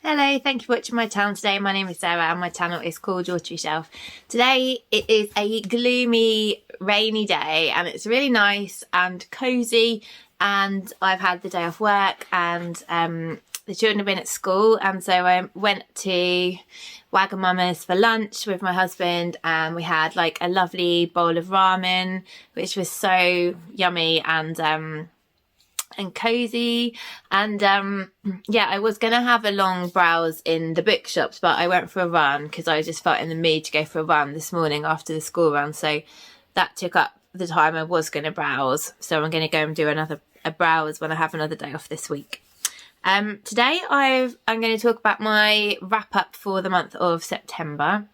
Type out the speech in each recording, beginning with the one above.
Hello, thank you for watching my channel today. My name is Sarah and my channel is called Your True Shelf. Today it is a gloomy, rainy day and it's really nice and cosy, and I've had the day off work and the children have been at school, and so I went to Wagamama's for lunch with my husband and we had like a lovely bowl of ramen which was so yummy and cozy. And yeah, I was gonna have a long browse in the bookshops, but I went for a run because I just felt in the mood to go for a run this morning after the school run, so that took up the time I was going to browse. So I'm going to go and do a browse when I have another day off this week. Today I'm going to talk about my wrap up for the month of September.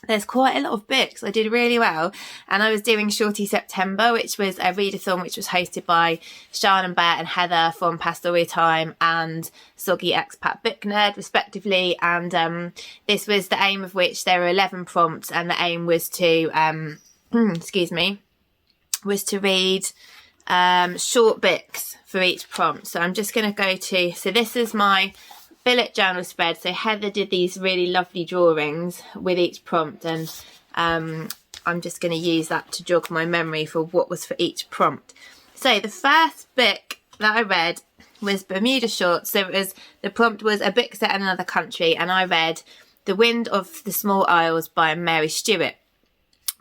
There's quite a lot of books. I did really well, and I was doing Shorty September, which was a readathon which was hosted by Sean and Beth and Heather from Pastoria Time and Soggy Expat Book Nerd respectively, and this was the aim of which there were 11 prompts, and the aim was to was to read short books for each prompt. So I'm just going to go to, so this is my bullet journal spread. So Heather did these really lovely drawings with each prompt, and I'm just going to use that to jog my memory for what was for each prompt. So the first book that I read was Bermuda Shorts. So the prompt was a book set in another country, and I read The Wind of the Small Isles by Mary Stewart.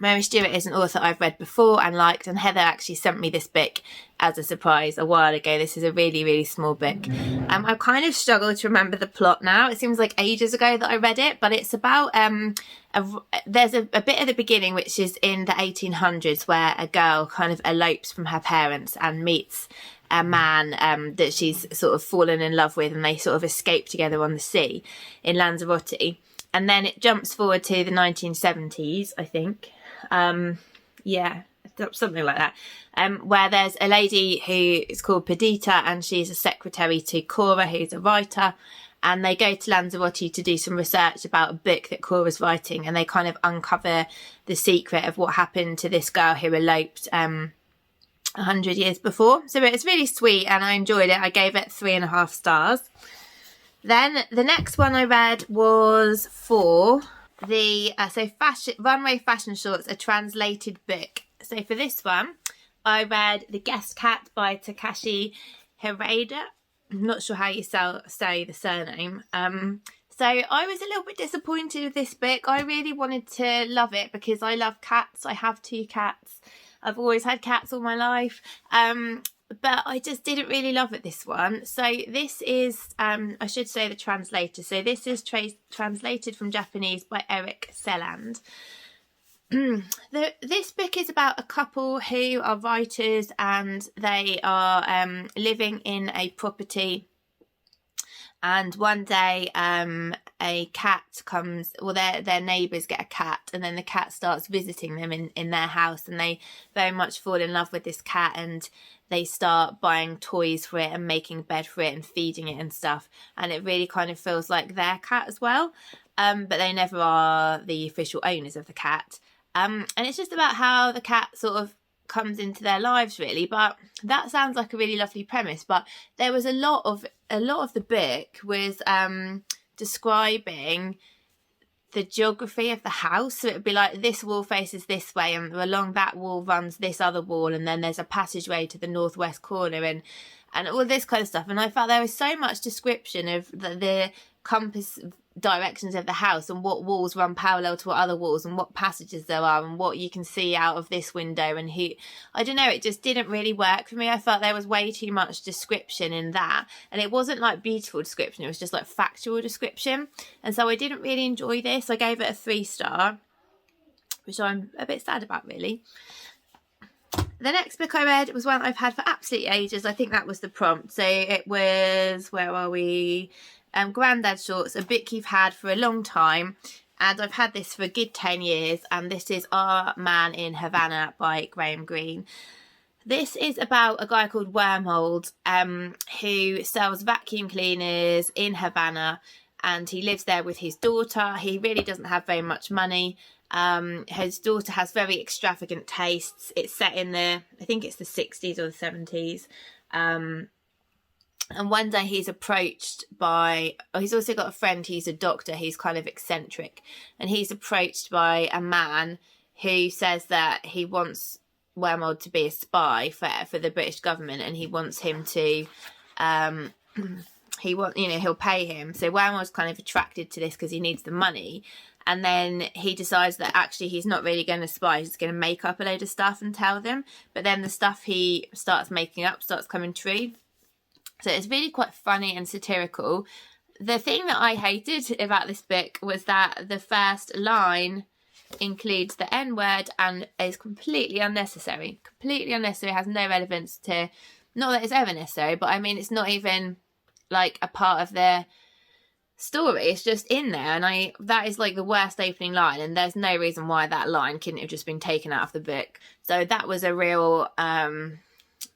Mary Stewart is an author I've read before and liked, and Heather actually sent me this book as a surprise a while ago. This is a really, really small book. I kind of struggle to remember the plot now. It seems like ages ago that I read it, but it's about, there's a bit at the beginning which is in the 1800s where a girl kind of elopes from her parents and meets a man that she's sort of fallen in love with, and they sort of escape together on the sea in Lanzarote. And then it jumps forward to the 1970s, I think. Yeah, something like that, where there's a lady who is called Perdita, and she's a secretary to Cora, who's a writer, and they go to Lanzarote to do some research about a book that Cora's writing, and they kind of uncover the secret of what happened to this girl who eloped 100 years before. So it's really sweet and I enjoyed it. I gave it 3.5 stars. Then the next one I read was for the Runway Fashion Shorts, a translated book. So for this one I read The Guest Cat by Takashi Hiraide. I'm not sure how you say the surname. So I was a little bit disappointed with this book. I really wanted to love it because I love cats. I have 2 cats. I've always had cats all my life. But I just didn't really love it, this one. So this is, I should say the translator. So this is translated from Japanese by Eric Selland. This book is about a couple who are writers, and they are living in a property. And one day a cat comes, well, their neighbours get a cat, and then the cat starts visiting them in their house, and they very much fall in love with this cat, and they start buying toys for it and making a bed for it and feeding it and stuff, and it really kind of feels like their cat as well, but they never are the official owners of the cat, and it's just about how the cat sort of comes into their lives, really. But that sounds like a really lovely premise, but there was a lot of the book was describing the geography of the house. So it would be like, this wall faces this way, and along that wall runs this other wall, and then there's a passageway to the northwest corner, and all this kind of stuff. And I felt there was so much description of the compass directions of the house, and what walls run parallel to what other walls, and what passages there are, and what you can see out of this window, and who, I don't know, it just didn't really work for me. I felt there was way too much description in that, and it wasn't like beautiful description, it was just like factual description, and so I didn't really enjoy this. I gave it a 3-star, which I'm a bit sad about, really. The next book I read was one I've had for absolutely ages. I think that was the prompt. So it was, where are we? Grandad Shorts, a book you've had for a long time, and I've had this for a good 10 years, and this is Our Man in Havana by Greene. This is about a guy called Wormhold who sells vacuum cleaners in Havana, and he lives there with his daughter. He really doesn't have very much money. His daughter has very extravagant tastes. It's set in I think it's the 60s or the 70s. And one day he's approached by, he's also got a friend, he's a doctor, he's kind of eccentric, and he's approached by a man who says that he wants Wormald to be a spy for the British government, and he wants him to, he'll pay him. So Wormald's kind of attracted to this because he needs the money. And then he decides that actually he's not really going to spy, he's going to make up a load of stuff and tell them. But then the stuff he starts making up starts coming true. So it's really quite funny and satirical. The thing that I hated about this book was that the first line includes the N-word and is completely unnecessary. Completely unnecessary, has no relevance to... Not that it's ever necessary, but I mean, it's not even like a part of the story. It's just in there, and that is like the worst opening line, and there's no reason why that line couldn't have just been taken out of the book. So that was a real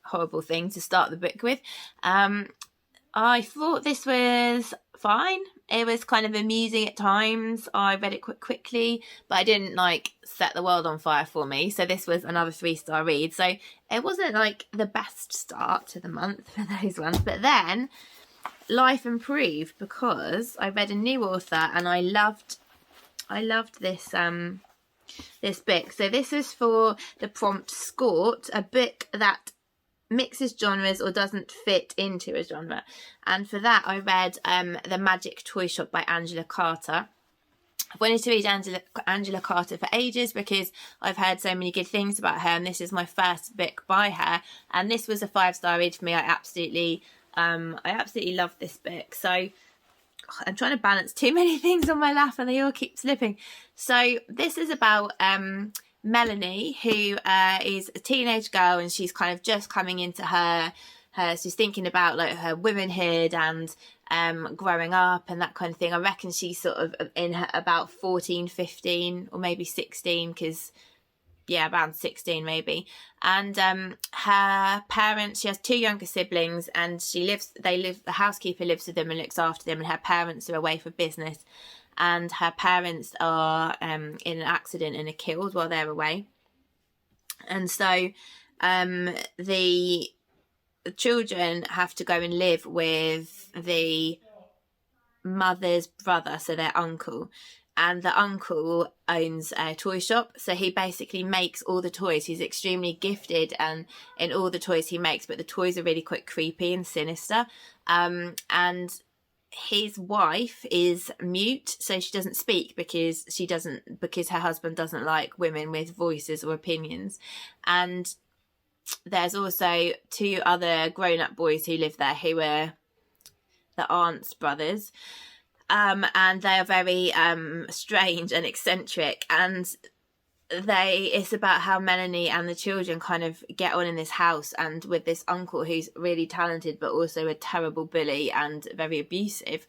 horrible thing to start the book with. I thought this was fine. It was kind of amusing at times. I read it quite quickly, but I didn't like set the world on fire for me. So this was another 3-star read. So it wasn't like the best start to the month for those ones. But then life improved because I read a new author and I loved this this book. So this is for the prompt Scort, a book that mixes genres or doesn't fit into a genre. And for that I read The Magic Toy Shop by Angela Carter. I've wanted to read Angela Carter for ages because I've heard so many good things about her, and this is my first book by her, and this was a 5-star read for me. I absolutely love this book. So I'm trying to balance too many things on my lap and they all keep slipping. So this is about Melanie, who is a teenage girl, and she's kind of just coming into her she's thinking about like her womanhood and growing up and that kind of thing. I reckon she's sort of in her about 14, 15 or maybe 16, because around 16 maybe. And her parents, she has 2 younger siblings, and the housekeeper lives with them and looks after them, and her parents are away for business, and her parents are in an accident and are killed while they're away. And so the children have to go and live with the mother's brother, so their uncle. And the uncle owns a toy shop, so he basically makes all the toys. He's extremely gifted and in all the toys he makes, but the toys are really quite creepy and sinister. And his wife is mute, so she doesn't speak because her husband doesn't like women with voices or opinions. And there's also 2 other grown-up boys who live there who are the aunt's brothers. And they are very strange and eccentric, and it's about how Melanie and the children kind of get on in this house, and with this uncle who's really talented but also a terrible bully and very abusive.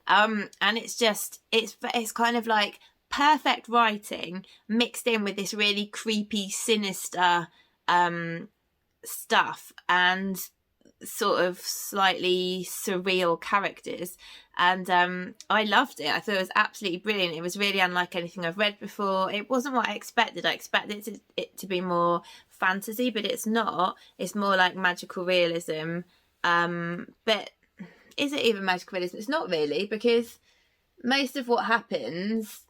And it's kind of like perfect writing mixed in with this really creepy, sinister stuff and sort of slightly surreal characters. And I loved it. I thought it was absolutely brilliant. It was really unlike anything I've read before. It wasn't what I expected. I expected it to be more fantasy, but it's not. It's more like magical realism. But is it even magical realism? It's not really, because most of what happens,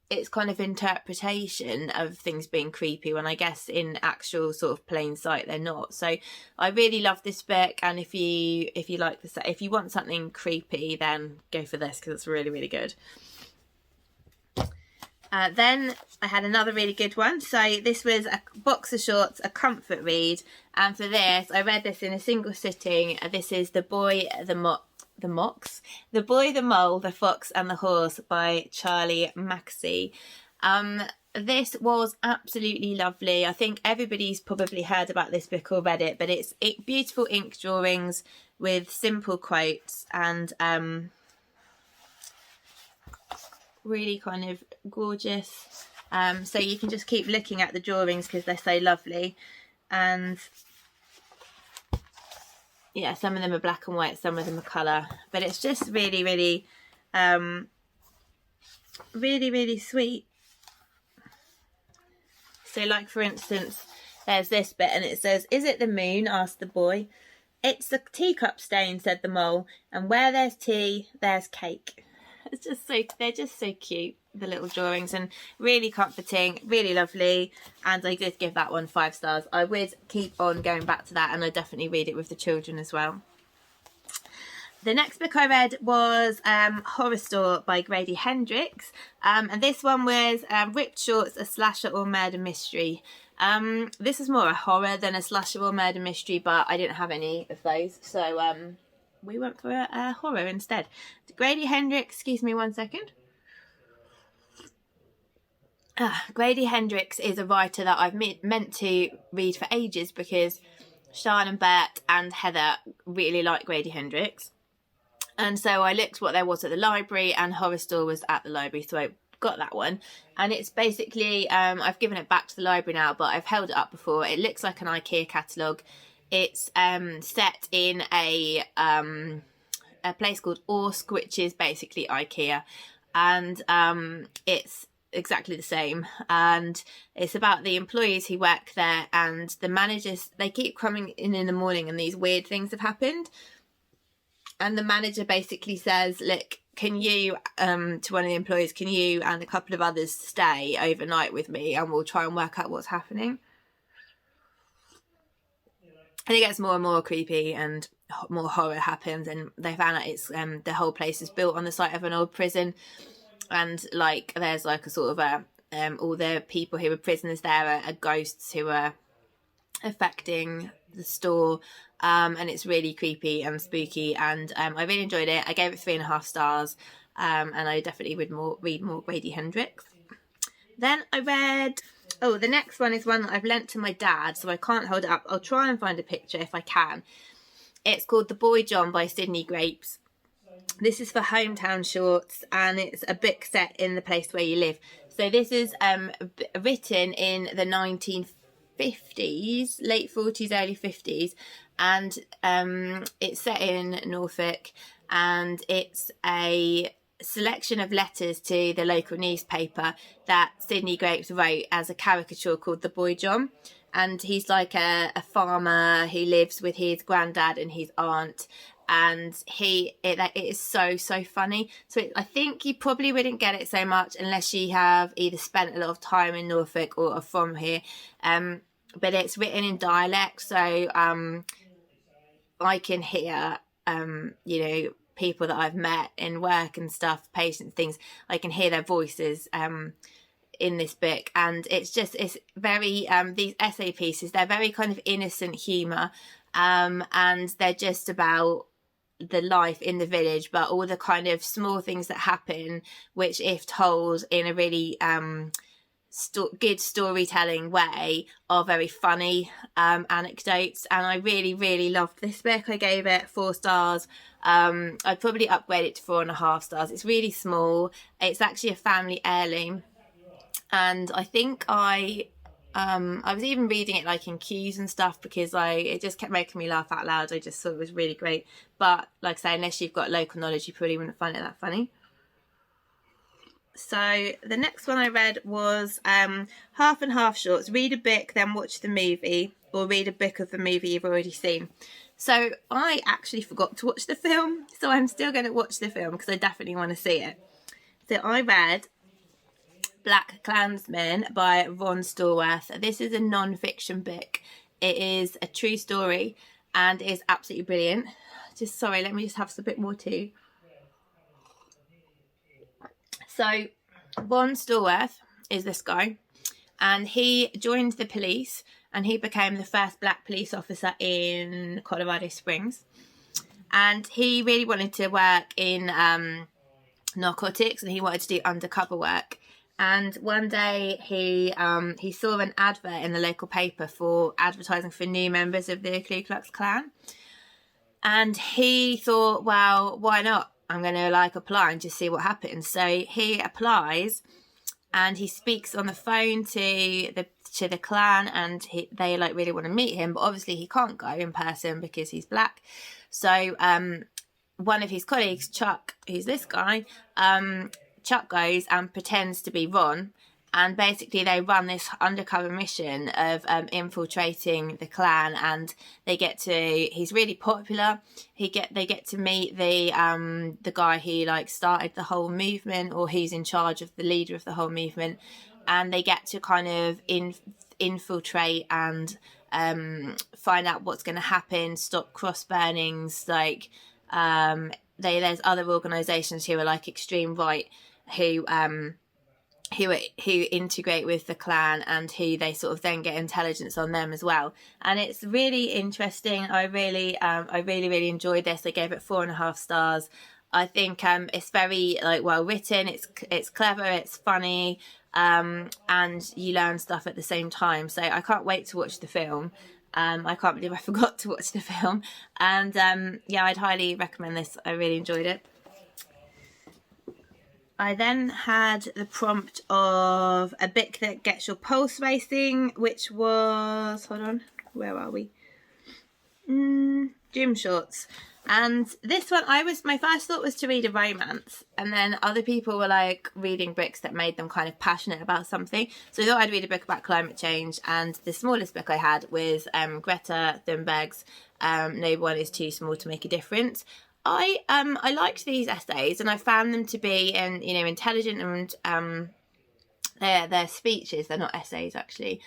it's kind of interpretation of things being creepy, when I guess in actual sort of plain sight they're not. So I really love this book, and if you like this, if you want something creepy, then go for this, because it's really, really good. Then I had another really good one. So this was a box of shorts, a comfort read, and for this I read this in a single sitting. This is The Boy, the Boy, the Mole, the Fox and the Horse by Charlie Mackesy. This was absolutely lovely. I think everybody's probably heard about this book or read it, but it's beautiful ink drawings with simple quotes and really kind of gorgeous. So you can just keep looking at the drawings because they're so lovely. And yeah, some of them are black and white, some of them are colour, but it's just really, really, really, really sweet. So like, for instance, there's this bit and it says, "Is it the moon?" asked the boy. "It's the teacup stain," said the mole, "and where there's tea, there's cake." It's just so, they're just so cute, the little drawings, and really comforting, really lovely. And I did give that one 5 stars. I would keep on going back to that, and I definitely read it with the children as well. The next book I read was Horrorstor by Grady Hendrix, and this one was Ripped Shorts, a slasher or murder mystery. This is more a horror than a slasher or murder mystery, but I didn't have any of those, so we went for a horror instead. Grady Hendrix, excuse me one second. Grady Hendrix is a writer that I've meant to read for ages because Sean and Beth and Heather really like Grady Hendrix. And so I looked what there was at the library, and Horrorstor was at the library, so I got that one. And it's basically, I've given it back to the library now, but I've held it up before. It looks like an IKEA catalogue. It's set in a place called Orsk, which is basically IKEA. And it's exactly the same. And it's about the employees who work there, and the managers, they keep coming in the morning and these weird things have happened. And the manager basically says, look, can you, to one of the employees, can you and a couple of others stay overnight with me, and we'll try and work out what's happening. And it gets more and more creepy, and more horror happens, and they found out it's the whole place is built on the site of an old prison, and like there's like a sort of all the people who were prisoners there are ghosts who are affecting the store, and it's really creepy and spooky, and I really enjoyed it. I gave it 3.5 stars, and I definitely would read more Grady Hendrix. Then I read, the next one is one that I've lent to my dad, so I can't hold it up. I'll try and find a picture if I can. It's called The Boy John by Sidney Grapes. This is for Hometown Shorts, and it's a book set in the place where you live. So this is written in the 1950s, late 40s, early 50s, and it's set in Norfolk, and it's a selection of letters to the local newspaper that Sidney Grapes wrote as a caricature called The Boy John. And he's like a farmer who lives with his granddad and his aunt, and it is so funny. So I think you probably wouldn't get it so much unless you have either spent a lot of time in Norfolk or are from here, but it's written in dialect, so I can hear people that I've met in work and stuff, patients, things, I can hear their voices in this book. And it's very these essay pieces, they're very kind of innocent humour, and they're just about the life in the village, but all the kind of small things that happen, which if told in a really good storytelling way, are very funny anecdotes. And I really loved this book. I gave it 4 stars. I'd probably upgrade it to 4.5 stars. It's really small. It's actually a family heirloom, and I think I was even reading it like in queues and stuff because it just kept making me laugh out loud. I just thought it was really great. But like I say, unless you've got local knowledge, you probably wouldn't find it that funny. So the next one I read was Half and Half Shorts. Read a book, then watch the movie, or read a book of the movie you've already seen. So I actually forgot to watch the film, so I'm still going to watch the film because I definitely want to see it. So I read Black Klansmen by Ron Stallworth. This is a non-fiction book. It is a true story and is absolutely brilliant. Let me just have a bit more tea. So Ron Stallworth is this guy, and he joined the police, and he became the first black police officer in Colorado Springs. And he really wanted to work in narcotics, and he wanted to do undercover work. And one day he saw an advert in the local paper for advertising for new members of the Ku Klux Klan. And he thought, well, why not? I'm going to apply and just see what happens. So he applies, and he speaks on the phone to the Klan, and they really want to meet him, but obviously he can't go in person because he's black. So one of his colleagues, Chuck, who's this guy, Chuck goes and pretends to be Ron, and basically they run this undercover mission of infiltrating the clan, and he's really popular. They get to meet the guy who like started the whole movement, or who's in charge of the leader of the whole movement, and they get to kind of infiltrate and find out what's going to happen, stop cross burnings. Like there's other organisations who are like extreme right who integrate with the clan, and who they sort of then get intelligence on them as well. And it's really interesting. I really enjoyed this. I gave it 4.5 stars. I think it's very like well written. It's clever. It's funny, and you learn stuff at the same time. So I can't wait to watch the film. I can't believe I forgot to watch the film. And yeah, I'd highly recommend this. I really enjoyed it. I then had the prompt of a book that gets your pulse racing, which was, hold on, where are we? Gym Shorts. And this one, my first thought was to read a romance, and then other people were like reading books that made them kind of passionate about something. So I thought I'd read a book about climate change, and the smallest book I had was Greta Thunberg's No One Is Too Small to Make a Difference. I liked these essays, and I found them to be intelligent, and they're speeches, they're not essays actually,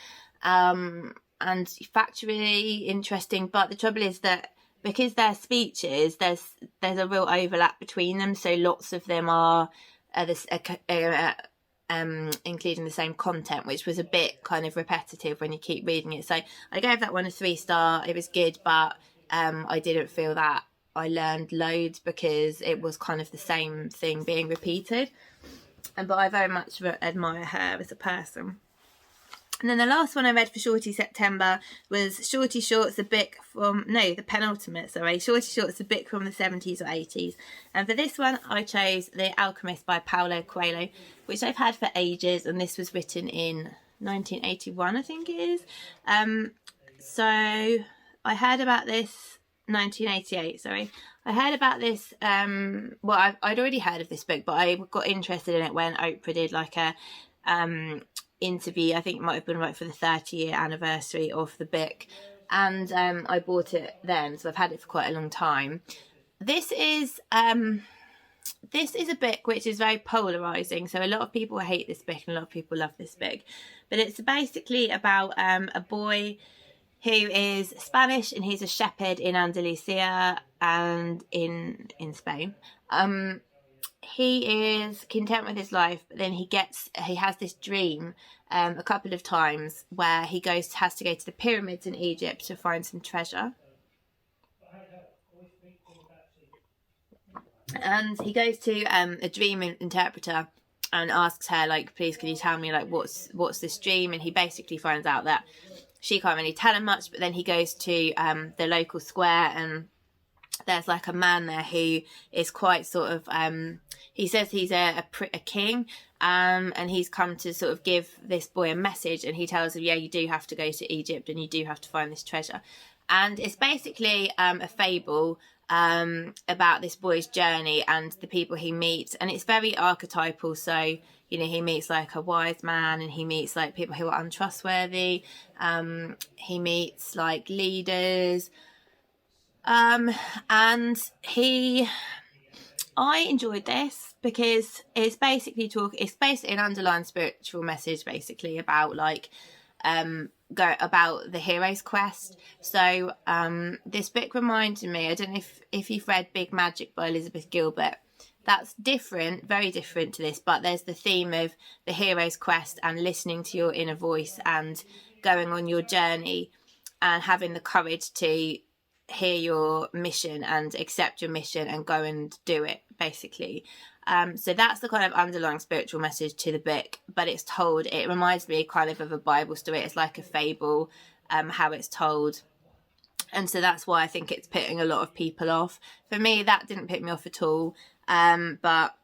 and factually interesting. But the trouble is that because they're speeches, there's a real overlap between them. So lots of them are including the same content, which was a bit kind of repetitive when you keep reading it. So I gave that one a 3-star. It was good, but I didn't feel that I learned loads, because it was kind of the same thing being repeated. But I very much admire her as a person. And then the last one I read for Shorty September was Shorty Shorts, the penultimate, Shorty Shorts, the book from the 70s or 80s. And for this one, I chose The Alchemist by Paulo Coelho, which I've had for ages, and this was written in 1981, I think it is. So I heard about this 1988, sorry. I heard about this, I'd already heard of this book, but I got interested in it when Oprah did like a interview. I think it might have been right for the 30-year anniversary of the book, and I bought it then, so I've had it for quite a long time. This is a book which is very polarising, so a lot of people hate this book and a lot of people love this book, but it's basically about a boy who is Spanish, and he's a shepherd in Andalusia and in Spain. He is content with his life, but then he has this dream a couple of times where he has to go to the pyramids in Egypt to find some treasure. And he goes to a dream interpreter and asks her, like, please, can you tell me, like, what's this dream? And he basically finds out that she can't really tell him much, but then he goes to the local square, and there's like a man there who is quite sort of he says he's a king, and he's come to sort of give this boy a message, and he tells him, yeah, you do have to go to Egypt and you do have to find this treasure. And it's basically a fable about this boy's journey and the people he meets, and it's very archetypal. So he meets like a wise man, and he meets like people who are untrustworthy, he meets like leaders, and I enjoyed this because it's basically an underlying spiritual message, basically about like about the hero's quest. So this book reminded me, I don't know if you've read Big Magic by Elizabeth Gilbert. That's different, very different to this, but there's the theme of the hero's quest and listening to your inner voice and going on your journey and having the courage to hear your mission and accept your mission and go and do it, basically. So that's the kind of underlying spiritual message to the book, but it reminds me kind of a Bible story. It's like a fable, how it's told. And so that's why I think it's putting a lot of people off. For me, that didn't put me off at all. But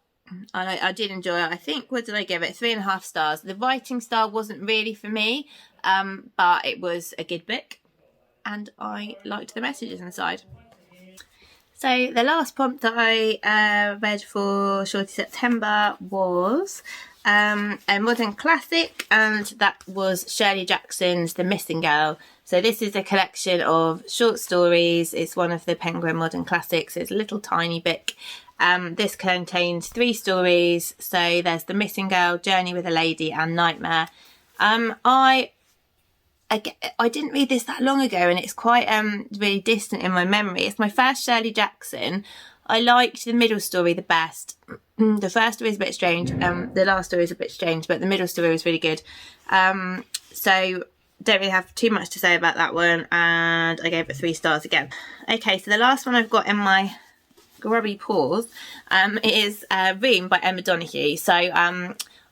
I did enjoy it. I think, what did I give it? 3.5 stars. The writing style wasn't really for me, but it was a good book, and I liked the messages inside. So the last prompt that I read for Shorty September was a modern classic, and that was Shirley Jackson's The Missing Girl. So this is a collection of short stories. It's one of the Penguin modern classics. It's a little tiny book. This contains 3 stories. So there's The Missing Girl, Journey with a Lady, and Nightmare. I didn't read this that long ago, and it's quite really distant in my memory. It's my first Shirley Jackson. I liked the middle story the best. The first story is a bit strange. The last story is a bit strange, but the middle story was really good. So don't really have too much to say about that one, and I gave it 3 stars again. Okay, so the last one I've got in my grubby paws is Room by Emma Donoghue. So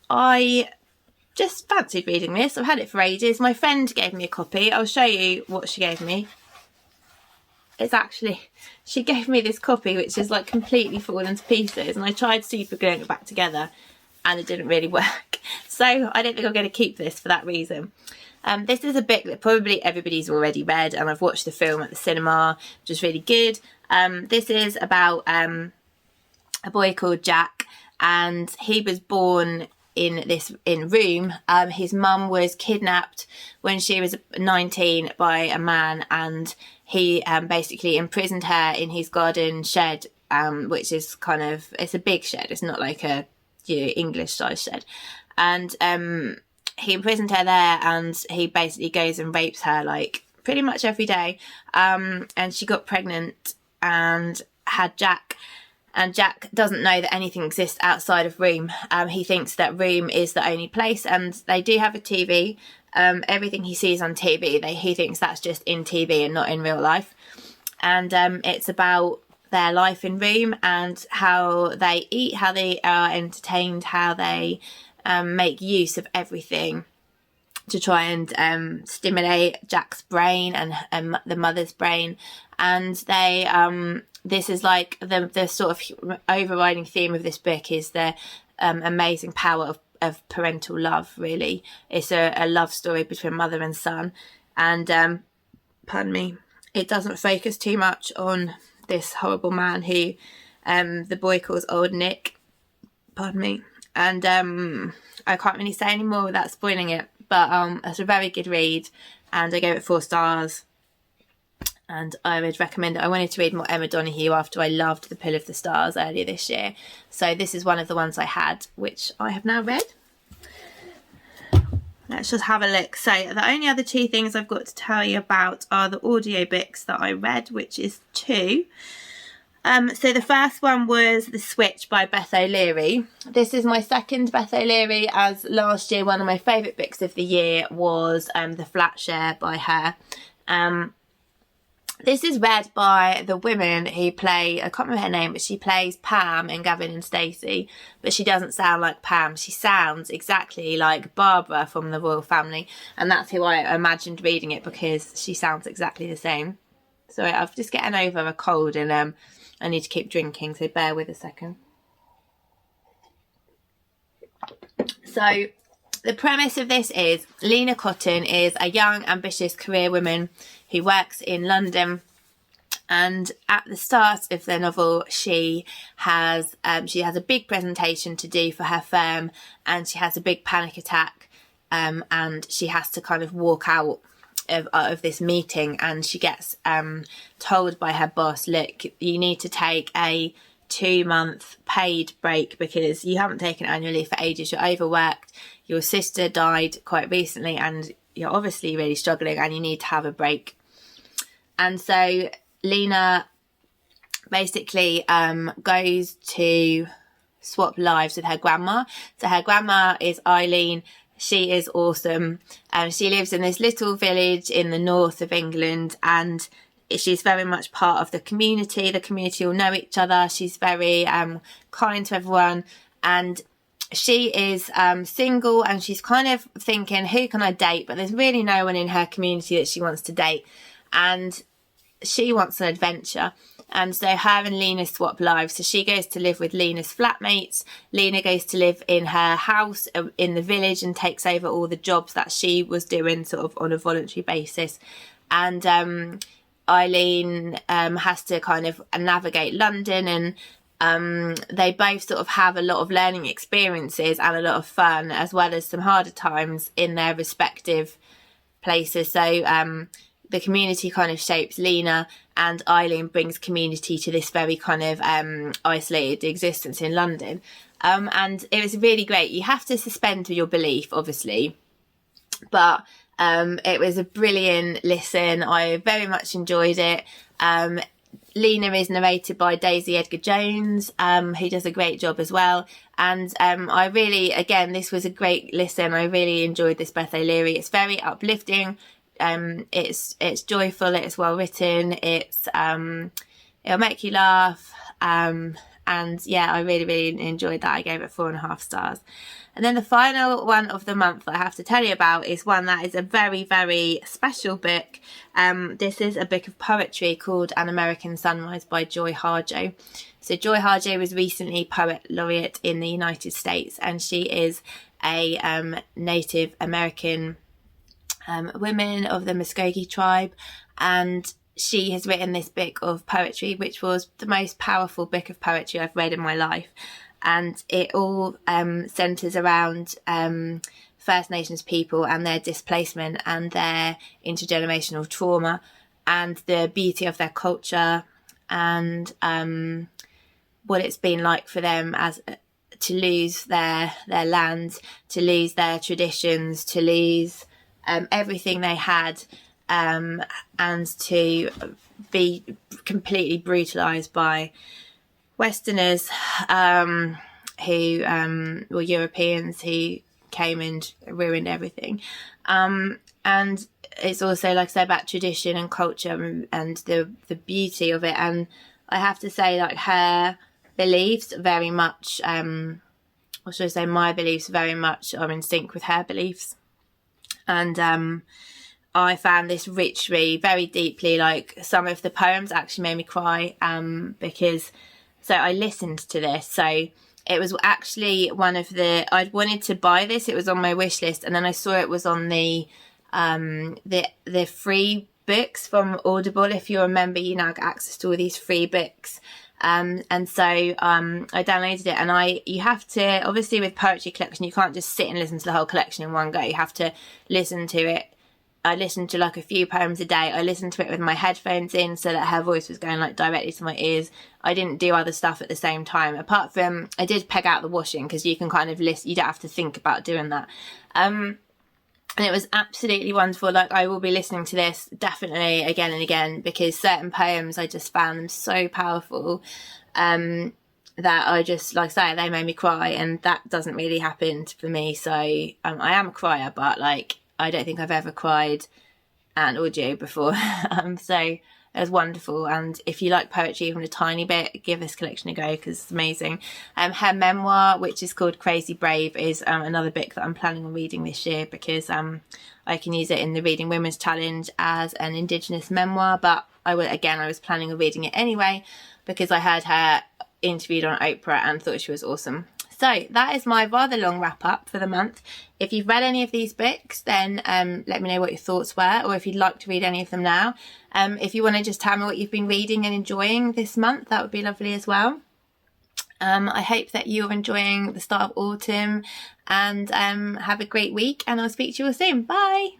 I just fancied reading this. I've had it for ages. My friend gave me a copy. I'll show you what she gave me. It's actually, she gave me this copy which is like completely fallen to pieces, and I tried super gluing it back together and it didn't really work. So I don't think I'm going to keep this for that reason. This is a book that probably everybody's already read, and I've watched the film at the cinema, which is really good. This is about a boy called Jack, and he was born in Room. His mum was kidnapped when she was 19 by a man, and he basically imprisoned her in his garden shed, which is kind of, it's a big shed, it's not like a English size shed, and he imprisoned her there, and he basically goes and rapes her like pretty much every day, and she got pregnant and had Jack. And Jack doesn't know that anything exists outside of Room. He thinks that Room is the only place, and they do have a TV. Everything he sees on TV, he thinks that's just in TV and not in real life. And it's about their life in Room and how they eat, how they are entertained, how they make use of everything to try and stimulate Jack's brain and the mother's brain. And they this is like the sort of overriding theme of this book is the amazing power of parental love, really. It's a love story between mother and son, and pardon me, it doesn't focus too much on this horrible man who the boy calls Old Nick, pardon me, and I can't really say any more without spoiling it, but it's a very good read, and I gave it 4 stars. And I would recommend it. I wanted to read more Emma Donoghue after I loved The Pill of the Stars earlier this year. So this is one of the ones I had, which I have now read. Let's just have a look. So the only other 2 things I've got to tell you about are the audiobooks that I read, which is 2. So the first one was The Switch by Beth O'Leary. This is my second Beth O'Leary, as last year one of my favourite books of the year was The Flat Share by her. This is read by the women who play, I can't remember her name, but she plays Pam in Gavin and Stacey, but she doesn't sound like Pam. She sounds exactly like Barbara from the Royal Family, and that's who I imagined reading it because she sounds exactly the same. Sorry, I've just getting over a cold and I need to keep drinking, so bear with a second. So the premise of this is Lena Cotton is a young, ambitious career woman who works in London, and at the start of the novel she has a big presentation to do for her firm, and she has a big panic attack, and she has to kind of walk out of this meeting, and she gets told by her boss, look, you need to take a 2-month paid break because you haven't taken annual leave for ages, you're overworked, your sister died quite recently, and you're obviously really struggling and you need to have a break. And so Lena basically goes to swap lives with her grandma. So her grandma is Eileen. She is awesome. She lives in this little village in the north of England, and she's very much part of the community. The community all know each other. She's very kind to everyone, and she is single, and she's kind of thinking, who can I date? But there's really no one in her community that she wants to date, and she wants an adventure. And so her and Lena swap lives. So she goes to live with Lena's flatmates. Lena goes to live in her house in the village and takes over all the jobs that she was doing sort of on a voluntary basis. And Eileen has to kind of navigate London, and they both sort of have a lot of learning experiences and a lot of fun, as well as some harder times in their respective places. So the community kind of shapes Lena, and Eileen brings community to this very kind of isolated existence in London. And it was really great. You have to suspend your belief, obviously, but it was a brilliant listen. I very much enjoyed it. Lena is narrated by Daisy Edgar-Jones, who does a great job as well. And I really, again, this was a great listen. I really enjoyed this Beth O'Leary. It's very uplifting. It's joyful. It's well written. It'll make you laugh. And yeah, I really enjoyed that. I gave it 4.5 stars. And then the final one of the month that I have to tell you about is one that is a very special book. This is a book of poetry called An American Sunrise by Joy Harjo. So Joy Harjo was recently Poet Laureate in the United States, and she is a Native American woman of the Muskogee tribe, and she has written this book of poetry, which was the most powerful book of poetry I've read in my life. And it all centres around First Nations people and their displacement and their intergenerational trauma and the beauty of their culture, and what it's been like for them as to lose their land, to lose their traditions, to lose everything they had, and to be completely brutalised by Westerners who were Europeans who came and ruined everything. And it's also, like I said, about tradition and culture and the beauty of it. And I have to say, like, her beliefs very much, or should I say my beliefs very much are in sync with her beliefs. And I found this rich read very deeply. Like, some of the poems actually made me cry because... So I listened to this. So it was actually one of I'd wanted to buy this. It was on my wish list, and then I saw it was on the free books from Audible. If you remember, you now get access to all these free books. And so I downloaded it, and you have to, obviously with poetry collection, you can't just sit and listen to the whole collection in one go. You have to listen to it. I listened to like a few poems a day. I listened to it with my headphones in so that her voice was going like directly to my ears. I didn't do other stuff at the same time. Apart from, I did peg out the washing, because you can kind of listen, you don't have to think about doing that. And it was absolutely wonderful. Like, I will be listening to this definitely again and again, because certain poems, I just found them so powerful that I just, like I say, they made me cry, and that doesn't really happen for me. So I am a crier, but like, I don't think I've ever cried at an audio before. So it was wonderful. And if you like poetry even a tiny bit, give this collection a go, because it's amazing. Her memoir, which is called Crazy Brave, is another book that I'm planning on reading this year, because I can use it in the Reading Women's Challenge as an Indigenous memoir. But I was planning on reading it anyway, because I heard her interviewed on Oprah and thought she was awesome. So that is my rather long wrap up for the month. If you've read any of these books, then let me know what your thoughts were, or if you'd like to read any of them now. If you want to just tell me what you've been reading and enjoying this month, that would be lovely as well. I hope that you're enjoying the start of autumn, and have a great week, and I'll speak to you all soon. Bye.